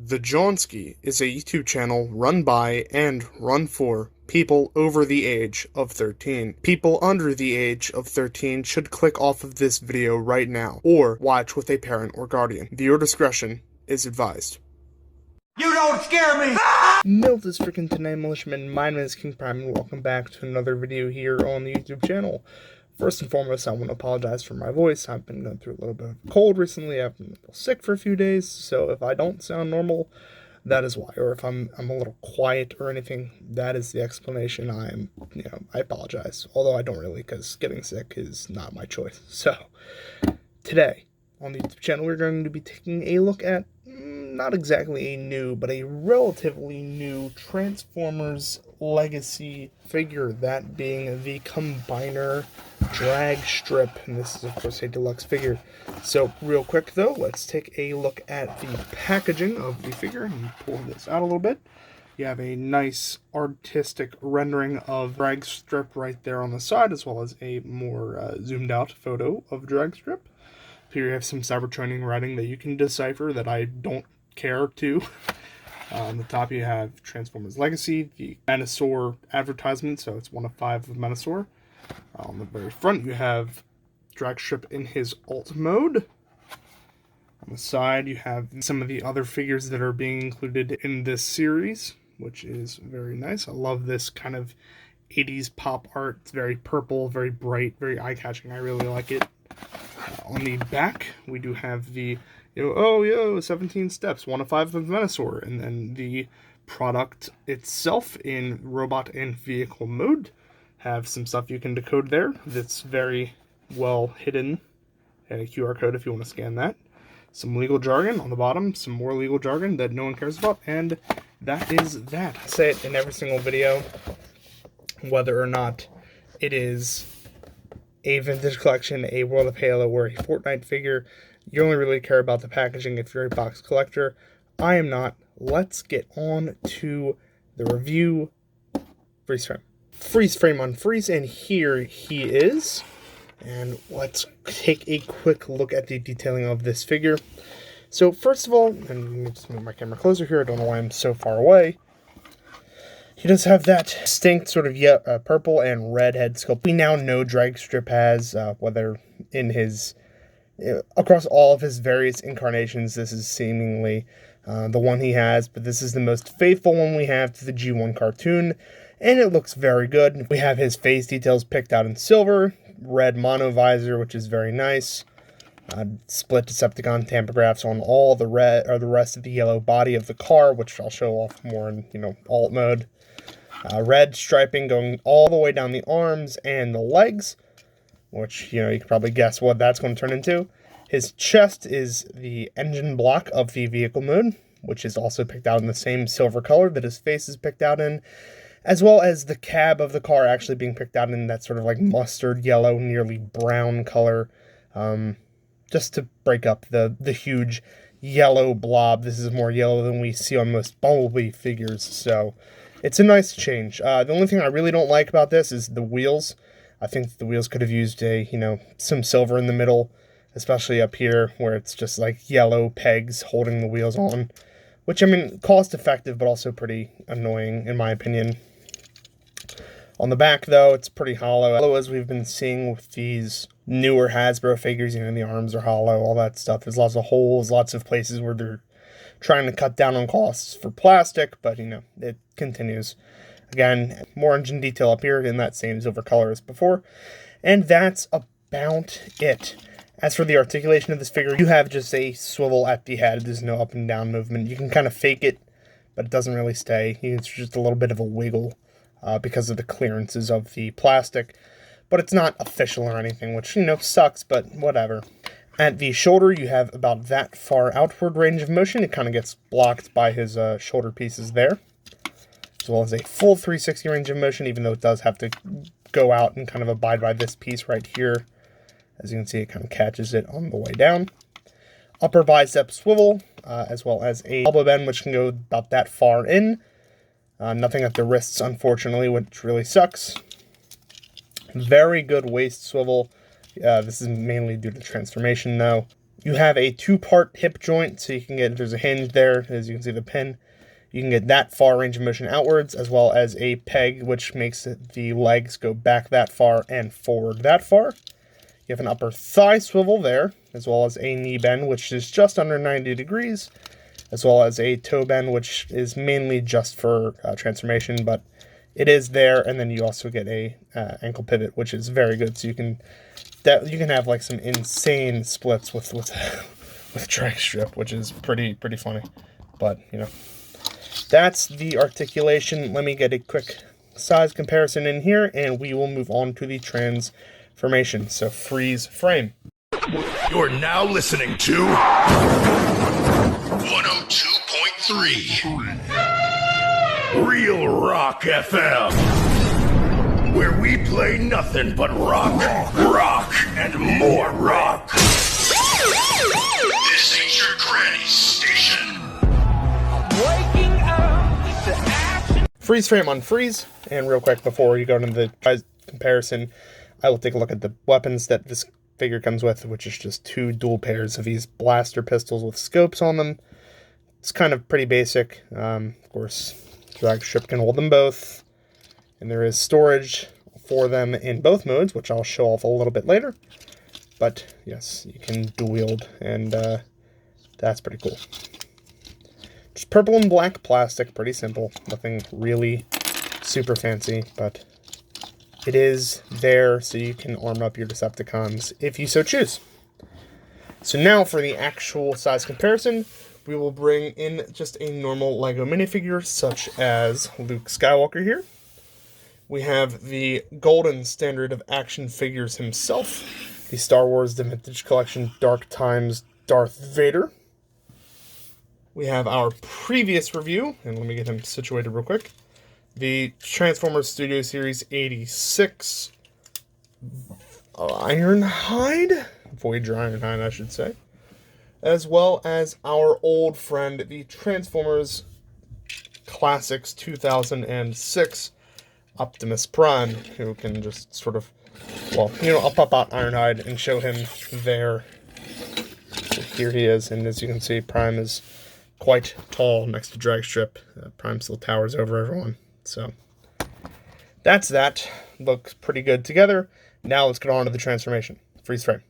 The Johnsky is a YouTube channel run by and run for people over the age of 13. People under the age of 13 should click off of this video right now, or watch with a parent or guardian. Viewer discretion is advised. You don't scare me! Milt is freaking today, militiamen. My name is King Prime, and welcome back to another video here on the YouTube channel. First and foremost, I want to apologize for my voice. I've been going through a little bit of a cold recently. I've been a little sick for a few days, so if I don't sound normal, that is why. Or if I'm a little quiet or anything, that is the explanation. I apologize. Although I don't really, because getting sick is not my choice. So, today, on the YouTube channel, we're going to be taking a look at not exactly a new, but a relatively new Transformers Legacy figure, that being the Combiner Dragstrip, and this is of course a deluxe figure. So real quick though, let's take a look at the packaging of the figure and pull this out a little bit. You have a nice artistic rendering of Dragstrip right there on the side, as well as a more zoomed out photo of Dragstrip. Here you have some Cybertronian writing that you can decipher that I don't care to. On the top you have Transformers Legacy, the menasor advertisement, so it's one of 5 of menasor. On the very front you have Dragstrip in his alt mode. On the side you have some of the other figures that are being included in this series, which is very nice. I love this kind of 80s pop art. It's very purple, very bright, very eye-catching. I really like it. On the back, we do have the 17 steps, 1 of 5 of menasor, and then the product itself in robot and vehicle mode. Have some stuff you can decode there that's very well hidden, and a QR code if you want to scan that. Some legal jargon on the bottom, some more legal jargon that no one cares about, and that is that. I say it in every single video, whether or not it is a vintage collection, a World of Halo, or a Fortnite figure. You only really care about the packaging if you're a box collector. I am not. Let's get on to the review. Freeze frame. Freeze frame on freeze, and here he is. And let's take a quick look at the detailing of this figure. So first of all, and let me just move my camera closer here. I don't know why I'm so far away. He does have that distinct sort of purple and red head sculpt. We now know Dragstrip has, whether in his, across all of his various incarnations, this is seemingly the one he has, but this is the most faithful one we have to the G1 cartoon, and it looks very good. We have his face details picked out in silver, red mono visor, which is very nice. Split Decepticon tampographics on all the rest of the yellow body of the car, which I'll show off more in, alt mode. Red striping going all the way down the arms and the legs, which, you can probably guess what that's going to turn into. His chest is the engine block of the vehicle mode, which is also picked out in the same silver color that his face is picked out in, as well as the cab of the car actually being picked out in that sort of like mustard yellow, nearly brown color, just to break up the huge yellow blob. This is more yellow than we see on most Bumblebee figures, so it's a nice change. The only thing I really don't like about this is the wheels. I think the wheels could have used some silver in the middle, especially up here where it's just like yellow pegs holding the wheels on, which, cost effective, but also pretty annoying in my opinion. On the back though, it's pretty hollow, as we've been seeing with these newer Hasbro figures. The arms are hollow, all that stuff. There's lots of holes, lots of places where they're trying to cut down on costs for plastic, but it continues. Again, more engine detail up here in that same silver color as before, and that's about it. As for the articulation of this figure, you have just a swivel at the head. There's no up and down movement. You can kind of fake it, but it doesn't really stay. It's just a little bit of a wiggle because of the clearances of the plastic, but it's not official or anything, which, sucks, but whatever. At the shoulder, you have about that far outward range of motion. It kind of gets blocked by his shoulder pieces there, as well as a full 360 range of motion, even though it does have to go out and kind of abide by this piece right here. As you can see, it kind of catches it on the way down. Upper bicep swivel, as well as a elbow bend, which can go about that far in. Nothing at the wrists, unfortunately, which really sucks. Very good waist swivel. This is mainly due to transformation, though. You have a 2-part hip joint, so you can get, there's a hinge there, as you can see the pin. You can get that far range of motion outwards, as well as a peg, which makes the legs go back that far and forward that far. You have an upper thigh swivel there, as well as a knee bend, which is just under 90 degrees, as well as a toe bend, which is mainly just for transformation, but it is there. And then you also get a ankle pivot, which is very good. So you can have like some insane splits with Dragstrip, which is pretty funny. But you know, that's the articulation. Let me get a quick size comparison in here, and we will move on to the transformation. So freeze frame. You're now listening to 102.3 Real Rock FM, where we play nothing but rock, rock, and more rock. This ain't your granny's station. Freeze frame on freeze, and real quick before you go into the size comparison, I will take a look at the weapons that this figure comes with, which is just 2 dual pairs of these blaster pistols with scopes on them. It's kind of pretty basic. Of course, Dragstrip can hold them both, and there is storage for them in both modes, which I'll show off a little bit later. But yes, you can dual wield, and that's pretty cool. Just purple and black plastic, pretty simple. Nothing really super fancy, but it is there so you can arm up your Decepticons if you so choose. So now for the actual size comparison, we will bring in just a normal Lego minifigure such as Luke Skywalker here. We have the golden standard of action figures himself, the Star Wars The Vintage Collection Dark Times Darth Vader. We have our previous review, and let me get him situated real quick. The Transformers Studio Series 86 Ironhide? Voyager Ironhide, I should say. As well as our old friend, the Transformers Classics 2006 Optimus Prime, who can just sort of, well, you know, I'll pop out Ironhide and show him there. So here he is, and as you can see, Prime is quite tall next to Dragstrip. Prime still towers over everyone. So that's that. Looks pretty good together. Now let's get on to the transformation. Freeze frame.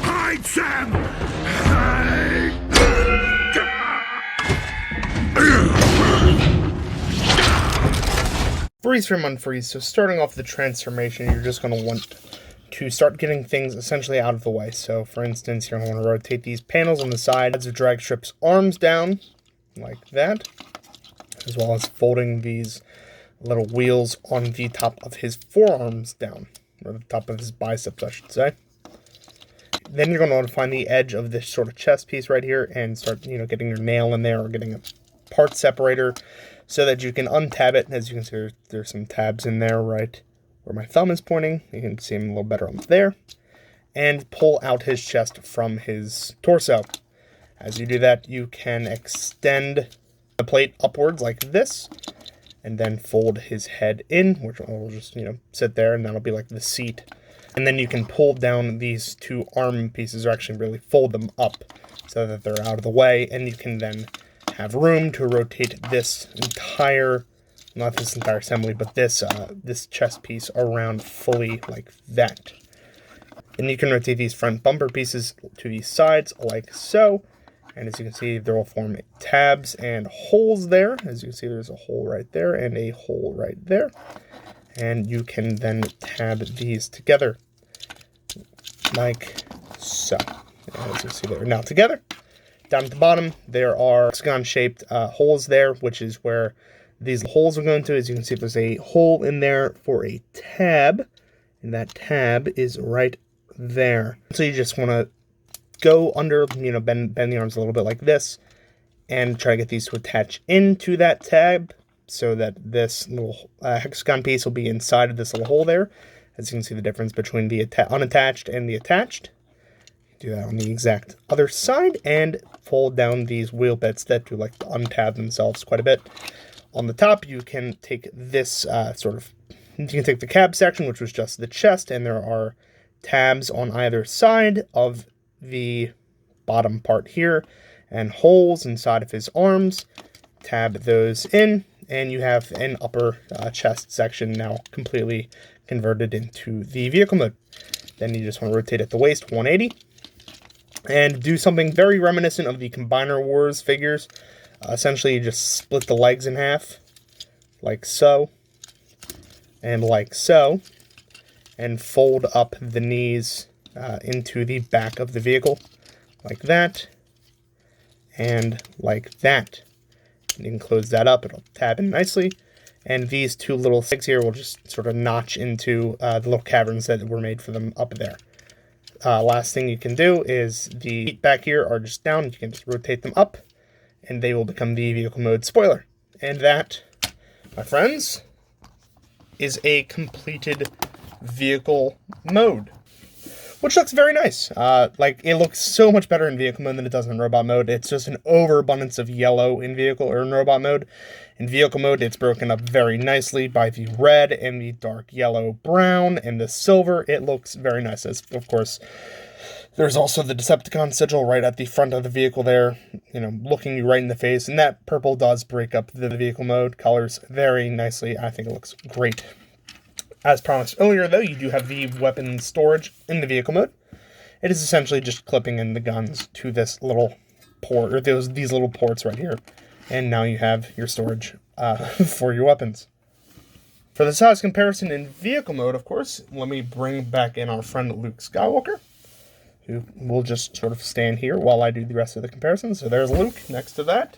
Hide, Sam! Freeze frame unfreeze. So starting off the transformation, you're just going to want to start getting things essentially out of the way. So for instance, you're going to want to rotate these panels on the sides of Dragstrip's arms down like that, as well as folding these little wheels on the top of his forearms down, or the top of his biceps, I should say. Then you're going to want to find the edge of this sort of chest piece right here and start, you know, getting your nail in there or getting a part separator so that you can untab it. As you can see, there's some tabs in there right where my thumb is pointing. You can see him a little better on there. And pull out his chest from his torso. As you do that, you can extend the plate upwards like this, and then fold his head in, which will just, you know, sit there, and that'll be like the seat. And then you can pull down these 2 arm pieces, or actually really fold them up so that they're out of the way, and you can then have room to rotate this entire, not this entire assembly, but this chest piece around fully like that. And you can rotate these front bumper pieces to the sides like so. And as you can see, there will form tabs and holes there. As you can see, there's a hole right there and a hole right there. And you can then tab these together like so. As you see, they're now together. Down at the bottom, there are hexagon-shaped holes there, which is where these holes are going to. As you can see, there's a hole in there for a tab, and that tab is right there. So you just want to go under, you know, bend the arms a little bit like this, and try to get these to attach into that tab so that this little hexagon piece will be inside of this little hole there. As you can see the difference between the unattached and the attached. Do that on the exact other side, and fold down these wheel bits that do like to untab themselves quite a bit. On the top, you can take this sort of you can take the cab section, which was just the chest, and there are tabs on either side of the bottom part here, and holes inside of his arms. Tab those in, and you have an upper chest section now completely converted into the vehicle mode. Then you just want to rotate at the waist 180 and do something very reminiscent of the Combiner Wars figures. Essentially, you just split the legs in half, like so, and like so, and fold up the knees into the back of the vehicle, like that, and like that. And you can close that up, it'll tab in nicely. And these two little things here will just sort of notch into the little caverns that were made for them up there. Last thing you can do is the feet back here are just down. You can just rotate them up, and they will become the vehicle mode spoiler. And that, my friends, is a completed vehicle mode, which looks very nice. Like, it looks so much better in vehicle mode than it does in robot mode. It's just an overabundance of yellow in vehicle or in robot mode. In vehicle mode, it's broken up very nicely by the red and the dark yellow brown and the silver. It looks very nice. As, of course, there's also the Decepticon sigil right at the front of the vehicle there, you know, looking you right in the face. And that purple does break up the vehicle mode colors very nicely. I think it looks great. As promised earlier, though, you do have the weapon storage in the vehicle mode. It is essentially just clipping in the guns to this little port, or these little ports right here. And now you have your storage for your weapons. For the size comparison in vehicle mode, of course, let me bring back in our friend Luke Skywalker, who will just sort of stand here while I do the rest of the comparison. So there's Luke next to that.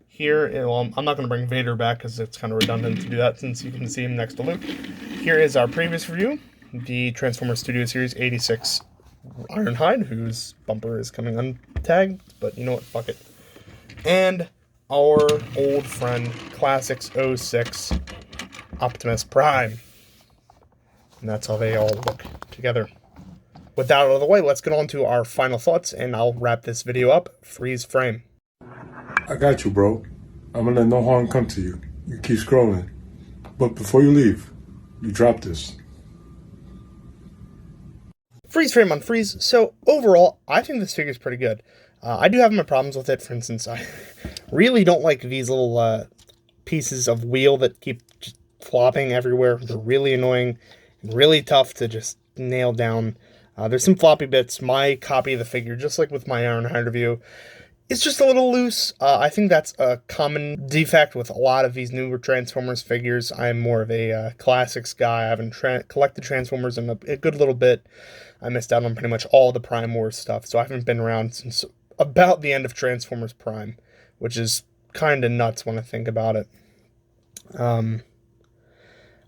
Here, well, I'm not going to bring Vader back because it's kind of redundant to do that since you can see him next to Luke. Here is our previous review, the Transformers Studio Series 86 Ironhide, whose bumper is coming untagged, but you know what, fuck it. And our old friend, Classics 06 Optimus Prime. And that's how they all look together. With that out of the way, let's get on to our final thoughts, and I'll wrap this video up. Freeze frame. I got you, bro. I'm gonna let no harm come to you. You keep scrolling. But before you leave, you drop this. Freeze frame on freeze. So overall, I think this figure is pretty good. I do have my problems with it. For instance, I really don't like these little pieces of wheel that keep just flopping everywhere. They're really annoying and really tough to just nail down. There's some floppy bits. My copy of the figure, just like with my Ironhide review, it's just a little loose. I think that's a common defect with a lot of these newer Transformers figures. I'm more of a classics guy. I haven't collected Transformers in a good little bit. I missed out on pretty much all the Prime Wars stuff, so I haven't been around since about the end of Transformers Prime, which is kind of nuts when I think about it.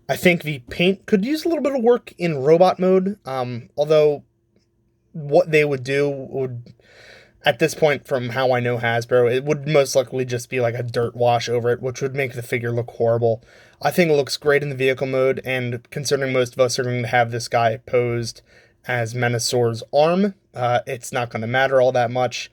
I think the paint could use a little bit of work in robot mode, although what they would do would, at this point, from how I know Hasbro, it would most likely just be like a dirt wash over it, which would make the figure look horrible. I think it looks great in the vehicle mode, and considering most of us are going to have this guy posed as Menasor's arm, it's not going to matter all that much.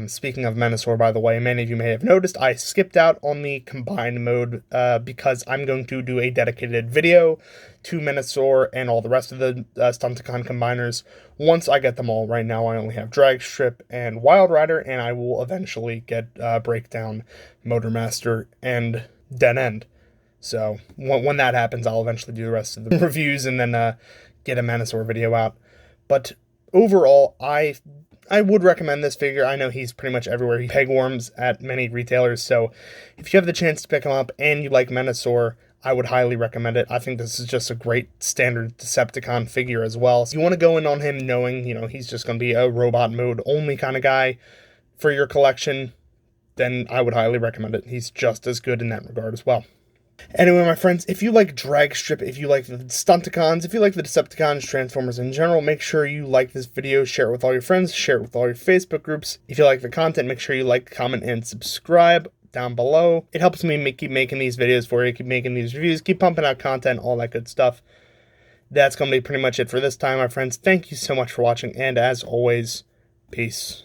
Speaking of Menasor, by the way, many of you may have noticed I skipped out on the combined mode because I'm going to do a dedicated video to Menasor and all the rest of the Stunticon combiners once I get them all. Right now I only have Dragstrip and Wild Rider, and I will eventually get Breakdown, Motormaster, and Dead End. So when that happens, I'll eventually do the rest of the reviews and then get a Menasor video out. But overall, I would recommend this figure. I know he's pretty much everywhere. He pegworms at many retailers, so if you have the chance to pick him up and you like Menasor, I would highly recommend it. I think this is just a great standard Decepticon figure as well. So you want to go in on him knowing, you know, he's just going to be a robot mode only kind of guy for your collection, then I would highly recommend it. He's just as good in that regard as well. Anyway, my friends, if you like Dragstrip, if you like the Stunticons, if you like the Decepticons, Transformers in general, make sure you like this video, share it with all your friends, share it with all your Facebook groups. If you like the content, make sure you like, comment, and subscribe down below. It helps me keep making these videos for you, keep making these reviews, keep pumping out content, all that good stuff. That's going to be pretty much it for this time, my friends. Thank you so much for watching, and as always, peace.